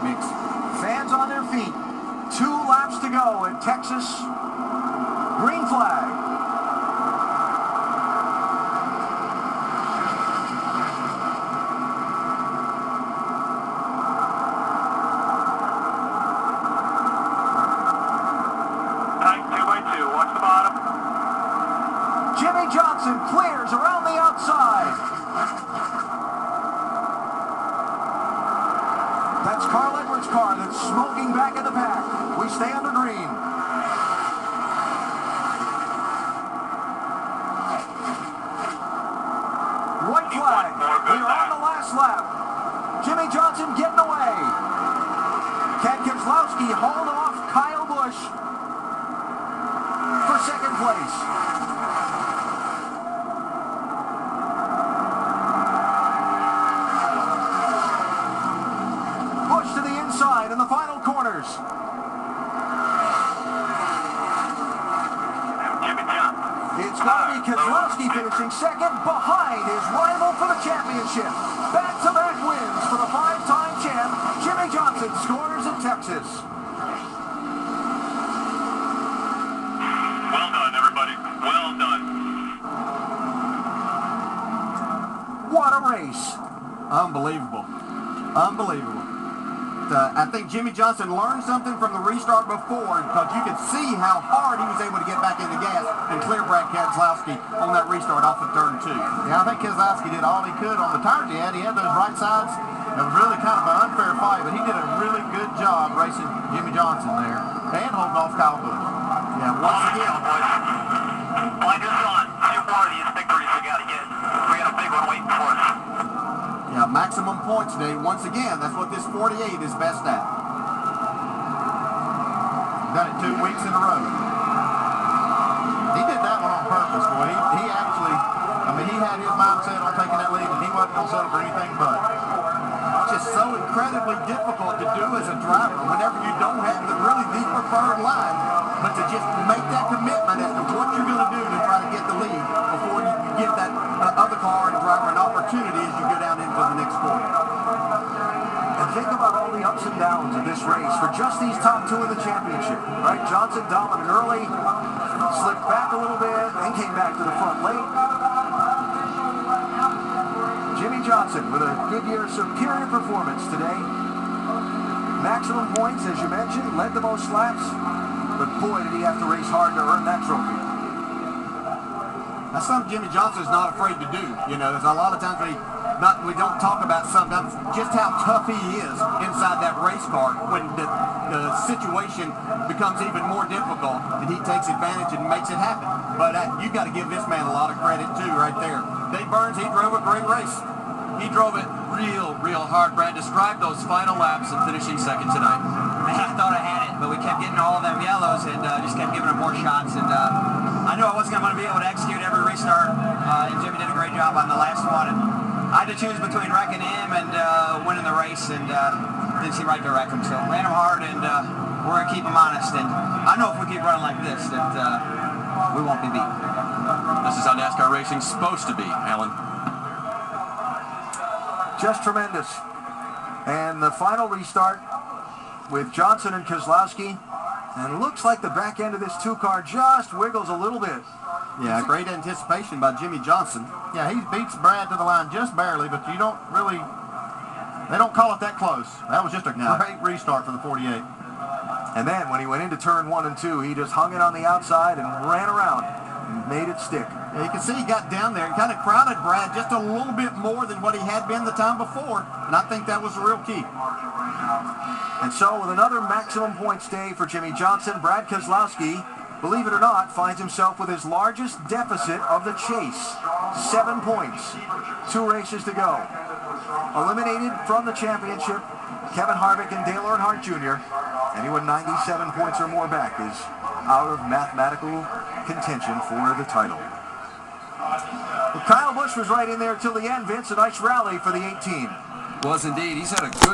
mix. Fans on their feet. 2 laps to go at Texas. Green flag. Jimmie Johnson clears around the outside. That's Carl Edwards' car that's smoking back in the pack. We stay under green. White flag. We are on the last lap. Jimmie Johnson getting away. Ken Keselowski hauled off Kyle Busch for second place. To the inside in the final corners. It's going to be Keselowski finishing second behind his rival for the championship. Back-to-back wins for the 5-time champ. Jimmie Johnson scores in Texas. Well done, everybody. Well done. What a race. Unbelievable. Unbelievable. I think Jimmie Johnson learned something from the restart before, because you could see how hard he was able to get back in the gas and clear Brad Keselowski on that restart off of turn 2. Yeah, I think Keselowski did all he could on the tires he had. He had those right sides. It was really kind of an unfair fight, but he did a really good job racing Jimmie Johnson there and holding off Kyle Busch. Yeah, once again. Like this on, 2 more of these victories we got to get. We got a big one waiting for us. Yeah, maximum points today. Once again, that's what this 48 is best at. Done it 2 weeks in a row. He did that one on purpose, boy. He actually, he had his mindset on taking that lead, and he wasn't going to settle for anything but. It's just so incredibly difficult to do as a driver whenever you don't have really the preferred line, but to just make that commitment as to what you're going to do to try to get the lead before you give that other car and driver an opportunity as you go down into the next corner. And think about all the ups and downs of this race for just these top 2 in the championship, right? Johnson dominant early, slipped back a little bit, then came back to the front late. Jimmie Johnson with a Goodyear superior performance today. Maximum points, as you mentioned, led the most laps, but boy, did he have to race hard to earn that trophy. That's something Jimmie Johnson's not afraid to do. You know, there's a lot of times we don't talk about sometimes just how tough he is inside that race car when the situation becomes even more difficult, and he takes advantage and makes it happen. But you got to give this man a lot of credit too, right there. Dave Burns, he drove a great race. He drove it real hard. Brad, describe those final laps and finishing second tonight. Man, I thought I had it, but we kept getting all of them yellows and just kept giving them more shots. And I knew I wasn't going to be able to execute every restart, and Jimmie did a great job on the last one. And I had to choose between wrecking him and winning the race, and didn't seem right to wreck him. So ran him hard, and we're going to keep him honest. And I know if we keep running like this, that we won't be beat. This is how NASCAR racing's supposed to be, Alan. Just tremendous. And the final restart with Johnson and Keselowski. And it looks like the back end of this 2 car just wiggles a little bit. Yeah, great anticipation by Jimmie Johnson. Yeah, he beats Brad to the line just barely, but you don't really, they don't call it that close. That was just a great restart for the 48. And then when he went into turn 1 and 2, he just hung it on the outside and ran around and made it stick. Yeah, you can see he got down there and kind of crowded Brad just a little bit more than what he had been the time before, and I think that was the real key. And so with another maximum points day for Jimmie Johnson, Brad Keselowski, believe it or not, finds himself with his largest deficit of the chase. 7 points. 2 races to go. Eliminated from the championship, Kevin Harvick and Dale Earnhardt Jr. Anyone 97 points or more back is out of mathematical contention for the title. Well, Kyle Busch was right in there till the end, Vince. A nice rally for the 18. Was indeed. He's had a good